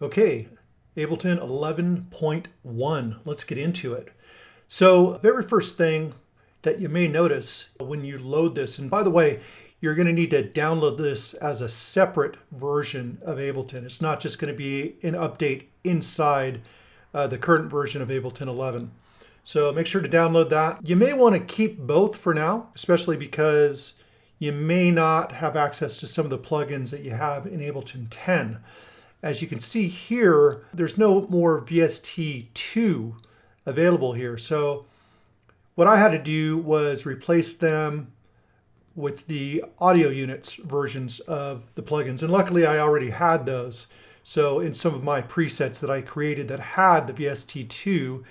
Okay, Ableton 11.1. Let's get into it. So, very first thing that you may notice when you load this, and by the way, you're going to need to download this as a separate version of Ableton. It's not just going to be an update inside the current version of Ableton 11. So make sure to download that. You may want to keep both for now, especially because you may not have access to some of the plugins that you have in Ableton 10. As you can see here, there's no more VST2 available here. So what I had to do was replace them with the audio units versions of the plugins. And luckily I already had those. So in some of my presets that I created that had the VST2,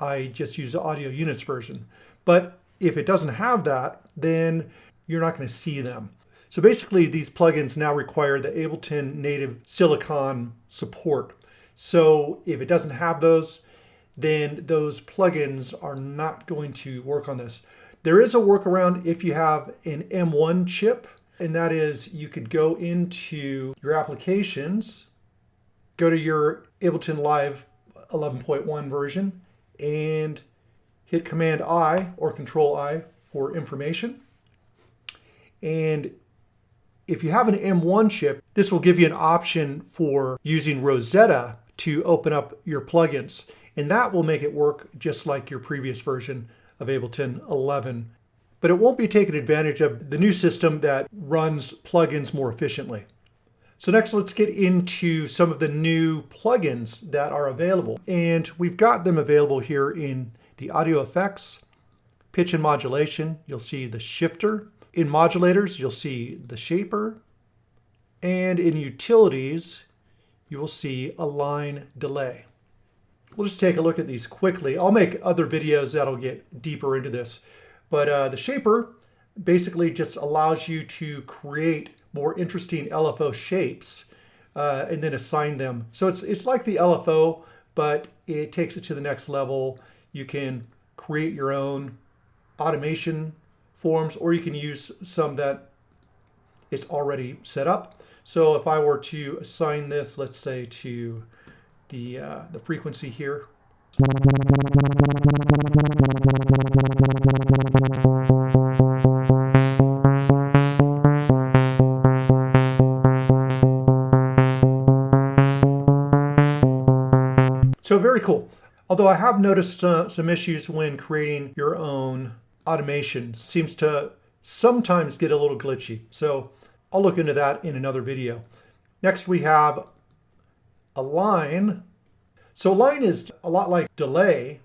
I just used the audio units version. But if it doesn't have that, then you're not going to see them. So basically these plugins now require the Ableton native silicon support. So if it doesn't have those, then those plugins are not going to work on this. There is a workaround if you have an M1 chip, and that is you could go into your applications, go to your Ableton Live 11.1 version, and hit Command I or Control I for information. And if you have an M1 chip, this will give you an option for using Rosetta to open up your plugins. And that will make it work just like your previous version of Ableton 11. But it won't be taking advantage of the new system that runs plugins more efficiently. So next, let's get into some of the new plugins that are available. And we've got them available here in the audio effects, pitch and modulation. You'll see the shifter. In modulators, you'll see the shaper. And in utilities, you will see a line delay. We'll just take a look at these quickly. I'll make other videos that'll get deeper into this. But the shaper basically just allows you to create more interesting LFO shapes and then assign them. So it's like the LFO, but it takes it to the next level. You can create your own automation forms, or you can use some that it's already set up. So if I were to assign this, let's say to the frequency here. So very cool. Although I have noticed some issues when creating your own automation. Seems to sometimes get a little glitchy. So I'll look into that in another video. Next we have a line. So a line is a lot like delay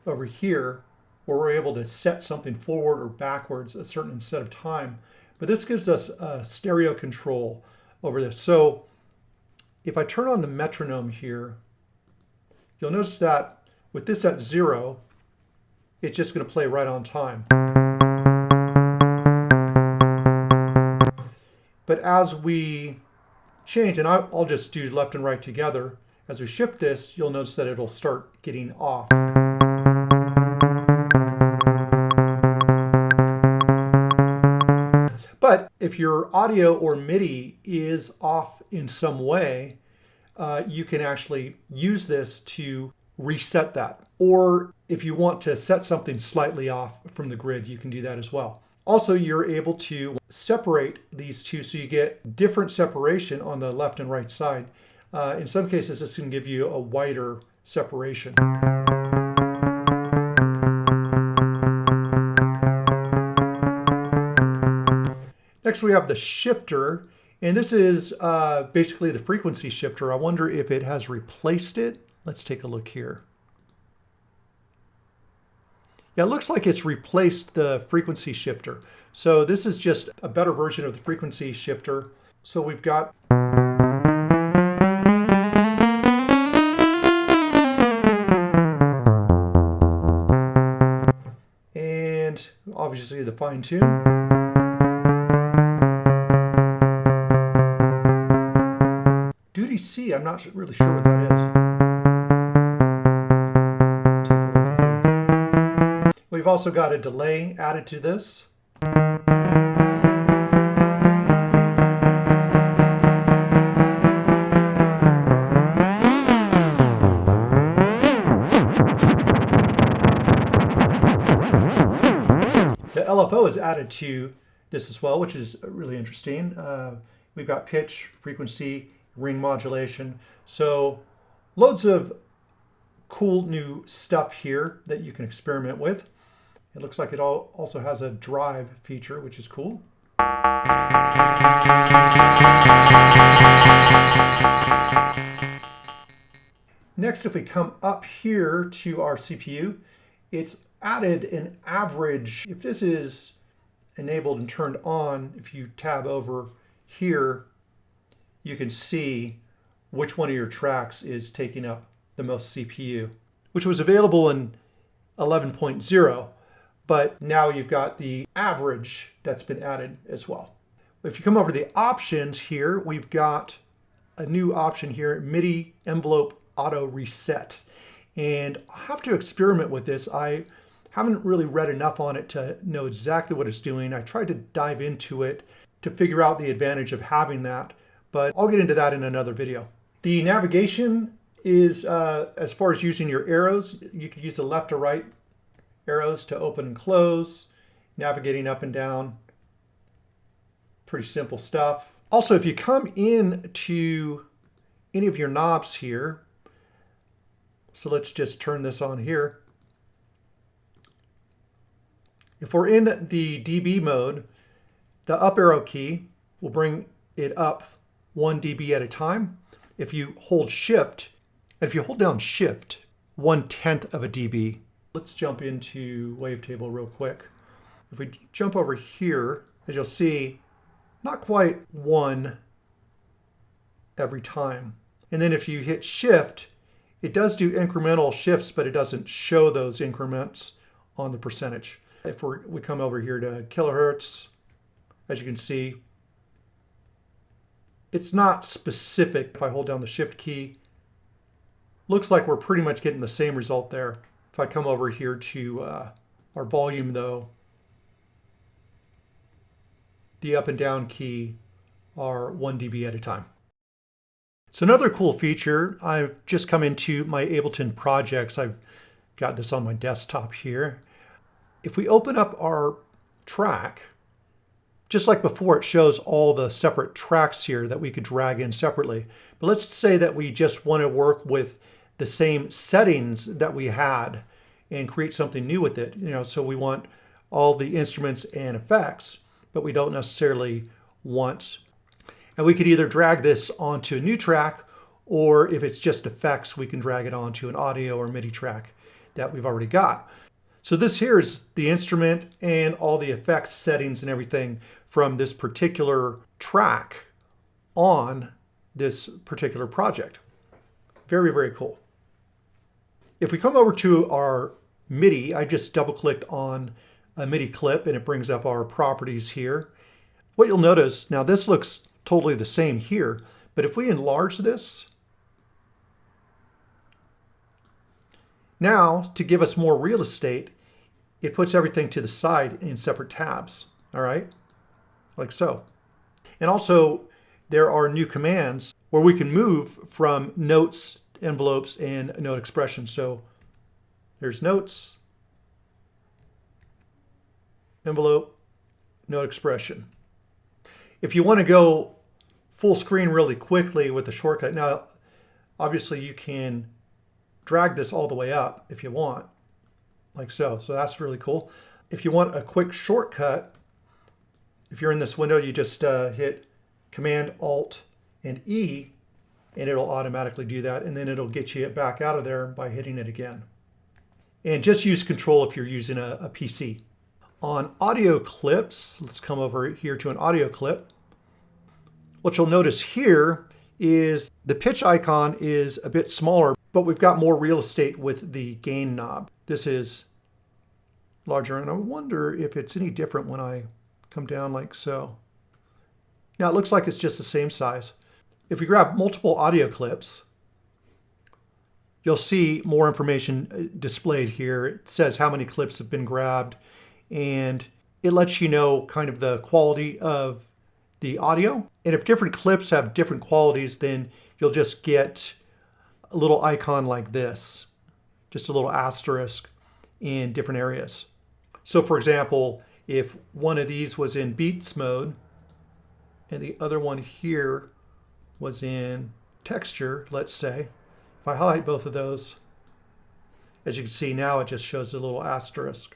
over here, where we're able to set something forward or backwards a certain set of time. But this gives us a stereo control over this. So if I turn on the metronome here, you'll notice that with this at 0, it's just going to play right on time. But as we change, and I'll just do left and right together, as we shift this, you'll notice that it'll start getting off. But if your audio or MIDI is off in some way, you can actually use this to reset that. Or if you want to set something slightly off from the grid, you can do that as well. Also, you're able to separate these two so you get different separation on the left and right side. In some cases, this can give you a wider separation. Next, we have the shifter, and this is basically the frequency shifter. I wonder if it has replaced it. Let's take a look here. Yeah, it looks like it's replaced the frequency shifter. So this is just a better version of the frequency shifter. So we've got and obviously the fine tune. Duty C, I'm not really sure what that is. We've also got a delay added to this. was added to this as well, which is really interesting. We've got pitch, frequency, ring modulation. So loads of cool new stuff here that you can experiment with. It looks like it also has a drive feature, which is cool. Next, if we come up here to our CPU, it's added an average. If this is enabled and turned on, if you tab over here, you can see which one of your tracks is taking up the most CPU, which was available in 11.0, but now you've got the average that's been added as well. If you come over to the options here, we've got a new option here, MIDI envelope auto reset. And I have to experiment with this. I haven't really read enough on it to know exactly what it's doing. I tried to dive into it to figure out the advantage of having that, but I'll get into that in another video. The navigation is, as far as using your arrows, you could use the left or right arrows to open and close, navigating up and down. Pretty simple stuff. Also, if you come in to any of your knobs here, so let's just turn this on here. If we're in the dB mode, the up arrow key will bring it up 1 dB at a time. If you hold shift, if you hold down shift, 1/10 of a dB. Let's jump into wavetable real quick. If we jump over here, as you'll see, not quite 1 every time. And then if you hit shift, it does do incremental shifts, but it doesn't show those increments on the percentage. If we come over here to kilohertz, as you can see, it's not specific. If I hold down the shift key, looks like we're pretty much getting the same result there. If I come over here to our volume though, the up and down key are 1 dB at a time. So another cool feature, I've just come into my Ableton projects. I've got this on my desktop here. If we open up our track, just like before, it shows all the separate tracks here that we could drag in separately. But let's say that we just want to work with the same settings that we had and create something new with it. So we want all the instruments and effects, but we don't necessarily want. And we could either drag this onto a new track, or if it's just effects, we can drag it onto an audio or MIDI track that we've already got. So this here is the instrument and all the effects settings and everything from this particular track on this particular project. Very, very cool. If we come over to our MIDI, I just double-clicked on a MIDI clip and it brings up our properties here. What you'll notice, now this looks totally the same here, but if we enlarge this, now to give us more real estate, it puts everything to the side in separate tabs, all right? Like so. And also there are new commands where we can move from notes, envelopes, and note expression. So there's notes, envelope, note expression. If you want to go full screen really quickly with the shortcut, now obviously you can drag this all the way up if you want, like so. So that's really cool. If you want a quick shortcut, if you're in this window, you just hit Command Alt and E, and it'll automatically do that. And then it'll get you back out of there by hitting it again. And just use Control if you're using a PC. On audio clips, let's come over here to an audio clip. What you'll notice here is the pitch icon is a bit smaller, but we've got more real estate with the gain knob. This is larger, and I wonder if it's any different when I come down like so. Now it looks like it's just the same size. If we grab multiple audio clips, you'll see more information displayed here. It says how many clips have been grabbed, and it lets you know kind of the quality of the audio. And if different clips have different qualities, then you'll just get a little icon like this, just a little asterisk in different areas. So for example, if one of these was in beats mode and the other one here was in texture, let's say, if I highlight both of those, as you can see now, it just shows a little asterisk.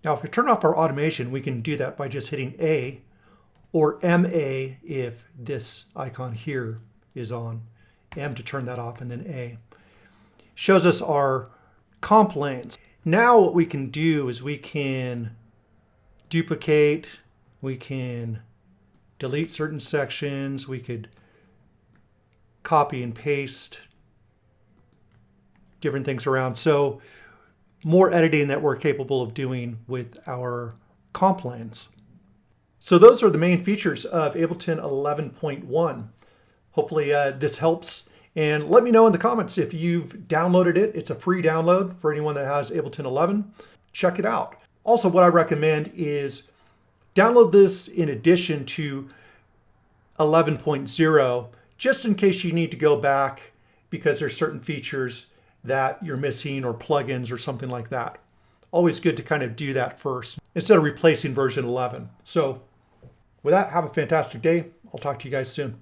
Now, if we turn off our automation, we can do that by just hitting A or MA if this icon here is on. M to turn that off, and then A. Shows us our comp lanes. Now what we can do is we can duplicate, we can delete certain sections, we could copy and paste different things around. So more editing that we're capable of doing with our comp lanes. So those are the main features of Ableton 11.1. Hopefully this helps. And let me know in the comments if you've downloaded it. It's a free download for anyone that has Ableton 11. Check it out. Also, what I recommend is download this in addition to 11.0, just in case you need to go back because there's certain features that you're missing or plugins or something like that. Always good to kind of do that first instead of replacing version 11. So with that, have a fantastic day. I'll talk to you guys soon.